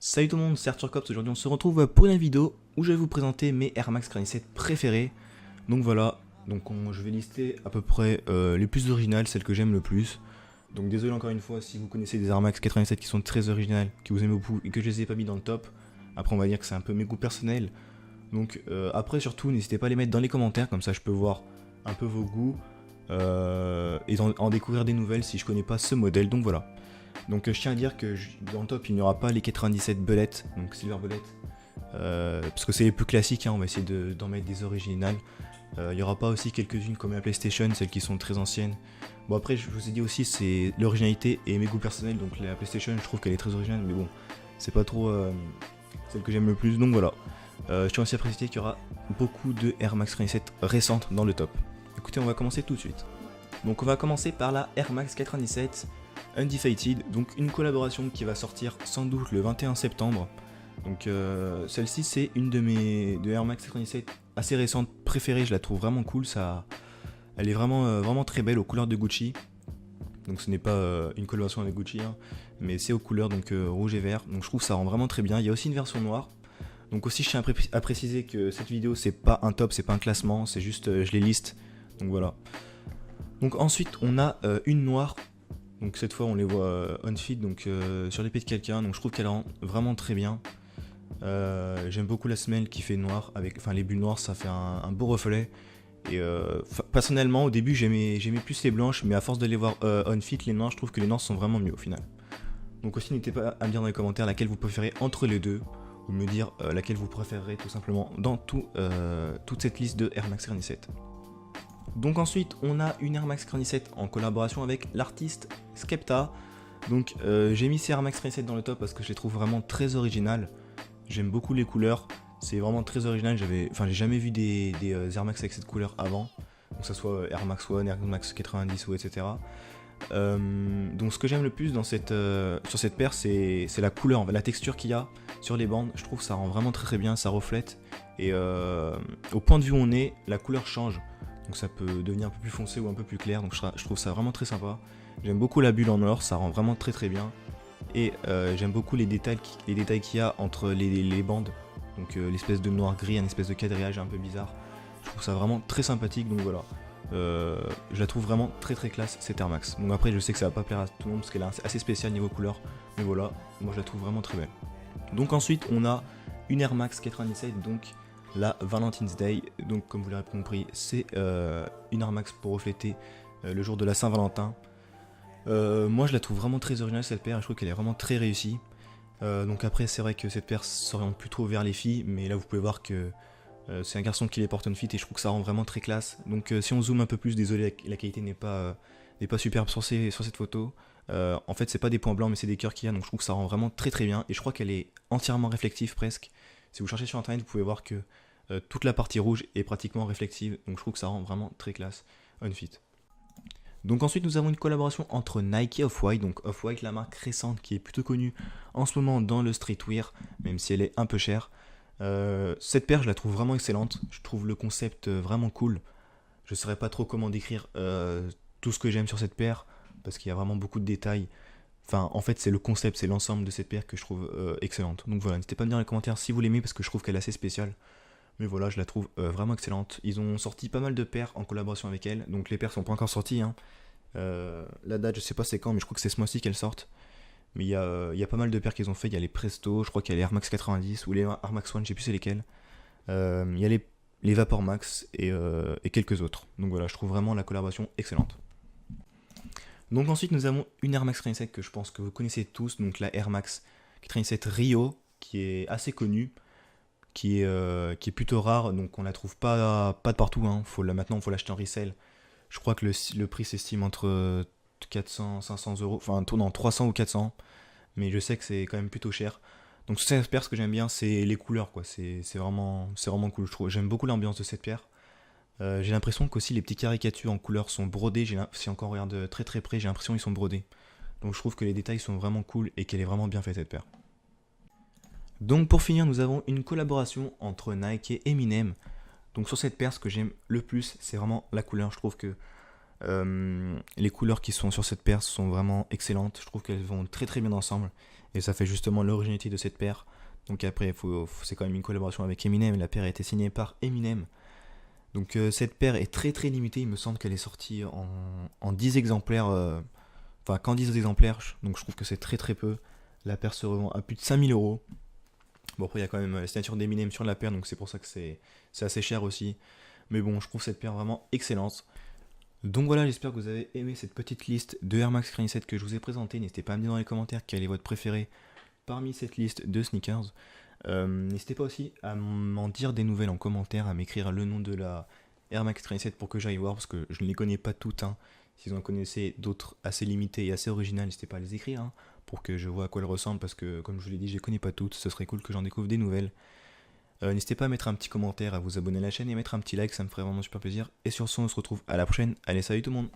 Salut tout le monde, c'est Arthur Cops. Aujourd'hui on se retrouve pour une vidéo où je vais vous présenter mes Air Max 97 préférés. Donc voilà, je vais lister à peu près les plus originales, celles que j'aime le plus. Donc désolé encore une fois si vous connaissez des Air Max 97 qui sont très originales, que vous aimez beaucoup et que je les ai pas mis dans le top. Après on va dire que c'est un peu mes goûts personnels. Donc après surtout n'hésitez pas à les mettre dans les commentaires, comme ça je peux voir un peu vos goûts et en découvrir des nouvelles si je connais pas ce modèle. Donc voilà. Donc je tiens à dire que dans le top il n'y aura pas les 97 Bullet, donc Silver Bullet, parce que c'est les plus classiques, hein, on va essayer d'en mettre des originales. Il n'y aura pas aussi quelques-unes comme la PlayStation, celles qui sont très anciennes. Bon après je vous ai dit aussi c'est l'originalité et mes goûts personnels, donc la PlayStation je trouve qu'elle est très originale, mais bon c'est pas trop celle que j'aime le plus, donc voilà. Je tiens aussi à préciser qu'il y aura beaucoup de Air Max 97 récentes dans le top. Écoutez, on va commencer tout de suite. Donc on va commencer par la Air Max 97 Undefeated, donc une collaboration qui va sortir sans doute le 21 septembre. Donc celle-ci c'est une de mes Air Max 97 assez récentes préférées, je la trouve vraiment cool, elle est vraiment très belle aux couleurs de Gucci. Donc ce n'est pas une collaboration avec Gucci, hein, mais c'est aux couleurs donc rouge et vert, donc je trouve que ça rend vraiment très bien. Il y a aussi une version noire. Donc aussi je tiens à préciser que cette vidéo c'est pas un top, c'est pas un classement, c'est juste je les liste. Donc voilà. Donc ensuite on a une noire. Donc cette fois on les voit on fit, donc sur l'épée de quelqu'un, donc je trouve qu'elle rend vraiment très bien. J'aime beaucoup la semelle qui fait noir, enfin les bulles noires, ça fait un beau reflet. Et personnellement au début j'aimais plus les blanches, mais à force de les voir on fit, les noirs, je trouve que les noirs sont vraiment mieux au final. Donc aussi n'hésitez pas à me dire dans les commentaires laquelle vous préférez entre les deux, ou me dire laquelle vous préférez tout simplement dans toute cette liste de Air Max 97. Donc ensuite on a une Air Max 97 en collaboration avec l'artiste Skepta. Donc j'ai mis ces Air Max 97 dans le top parce que je les trouve vraiment très originales. J'aime beaucoup les couleurs, c'est vraiment très original. J'ai jamais vu des Air Max avec cette couleur avant, donc que ça soit Air Max One, Air Max 90 ou etc. Donc ce que j'aime le plus dans sur cette paire c'est la couleur, la texture qu'il y a sur les bandes. Je trouve que ça rend vraiment très bien, ça reflète. Et au point de vue où on est, la couleur change. Donc ça peut devenir un peu plus foncé ou un peu plus clair, donc je trouve ça vraiment très sympa. J'aime beaucoup la bulle en or, ça rend vraiment très bien. Et j'aime beaucoup les détails qu'il y a entre les bandes. Donc l'espèce de noir-gris, un espèce de quadrillage un peu bizarre. Je trouve ça vraiment très sympathique, donc voilà. Je la trouve vraiment très classe cette Air Max. Donc après je sais que ça va pas plaire à tout le monde parce qu'elle est assez spéciale niveau couleur. Mais voilà, moi je la trouve vraiment très belle. Donc ensuite on a une Air Max 97, donc la Valentine's Day. Donc comme vous l'avez compris, c'est une Air Max pour refléter le jour de la Saint-Valentin. Moi je la trouve vraiment très originale cette paire, je trouve qu'elle est vraiment très réussie. Donc après c'est vrai que cette paire s'oriente plutôt vers les filles, mais là vous pouvez voir que c'est un garçon qui les porte on fit et je trouve que ça rend vraiment très classe. Donc si on zoome un peu plus, désolé la qualité n'est pas superbe sur cette photo. En fait c'est pas des points blancs mais c'est des cœurs qu'il y a, donc je trouve que ça rend vraiment très bien. Et je crois qu'elle est entièrement réflective presque. Si vous cherchez sur internet vous pouvez voir que toute la partie rouge est pratiquement réflective, donc je trouve que ça rend vraiment très classe on fit. Donc ensuite nous avons une collaboration entre Nike et Off-White, donc Off-White, la marque récente qui est plutôt connue en ce moment dans le streetwear, même si elle est un peu chère. Cette paire je la trouve vraiment excellente, je trouve le concept vraiment cool. Je ne saurais pas trop comment décrire tout ce que j'aime sur cette paire, parce qu'il y a vraiment beaucoup de détails. Enfin en fait c'est le concept, c'est l'ensemble de cette paire que je trouve excellente. Donc voilà, n'hésitez pas à me dire dans les commentaires si vous l'aimez parce que je trouve qu'elle est assez spéciale. Mais voilà, je la trouve vraiment excellente. Ils ont sorti pas mal de paires en collaboration avec elle. Donc les paires sont pas encore sorties, hein. La date je sais pas c'est quand, mais je crois que c'est ce mois-ci qu'elles sortent. Mais il y a pas mal de paires qu'ils ont fait. Il y a les Presto, je crois qu'il y a les Air Max 90 ou les Air Max One, je sais plus c'est lesquels. Il y a les Vapor Max et quelques autres. Donc voilà, je trouve vraiment la collaboration excellente. Donc ensuite nous avons une Air Max 97 que je pense que vous connaissez tous. Donc la Air Max 97 Rio, qui est assez connue, qui est plutôt rare, donc on la trouve pas de partout, hein. Maintenant il faut l'acheter en resell. Je crois que le prix s'estime entre 400, 500 euros, enfin tourne en 300 ou 400, mais je sais que c'est quand même plutôt cher. Donc cette paire, ce que j'aime bien c'est les couleurs, quoi. C'est vraiment cool, je trouve. J'aime beaucoup l'ambiance de cette paire. J'ai l'impression qu'aussi les petites caricatures en couleur sont brodées, si encore on regarde très près, j'ai l'impression qu'ils sont brodés. Donc je trouve que les détails sont vraiment cool et qu'elle est vraiment bien faite cette paire. Donc pour finir nous avons une collaboration entre Nike et Eminem. Donc sur cette paire ce que j'aime le plus c'est vraiment la couleur. Je trouve que Les couleurs qui sont sur cette paire sont vraiment excellentes. Je trouve qu'elles vont très très bien ensemble. Et ça fait justement l'originalité de cette paire. Donc après, c'est quand même une collaboration avec Eminem. La paire a été signée par Eminem. Donc cette paire est très très limitée. Il me semble qu'elle est sortie en 10 exemplaires. Enfin, qu'en 10 exemplaires. Donc je trouve que c'est très très peu. La paire se revend à plus de 5000 euros. Bon, après, il y a quand même la signature d'Eminem sur la paire. Donc c'est pour ça que c'est assez cher aussi. Mais bon, je trouve cette paire vraiment excellente. Donc voilà, j'espère que vous avez aimé cette petite liste de Air Max 97 que je vous ai présentée. N'hésitez pas à me dire dans les commentaires quel est votre préféré parmi cette liste de sneakers. N'hésitez pas aussi à m'en dire des nouvelles en commentaire, à m'écrire le nom de la Air Max 97 pour que j'aille voir, parce que je ne les connais pas toutes. Hein. Si vous en connaissez d'autres assez limitées et assez originales, n'hésitez pas à les écrire, hein, pour que je vois à quoi elles ressemblent, parce que comme je vous l'ai dit, je les connais pas toutes. Ce serait cool que j'en découvre des nouvelles. N'hésitez pas à mettre un petit commentaire, à vous abonner à la chaîne et mettre un petit like, ça me ferait vraiment super plaisir. Et sur ce, on se retrouve à la prochaine. Allez, salut tout le monde!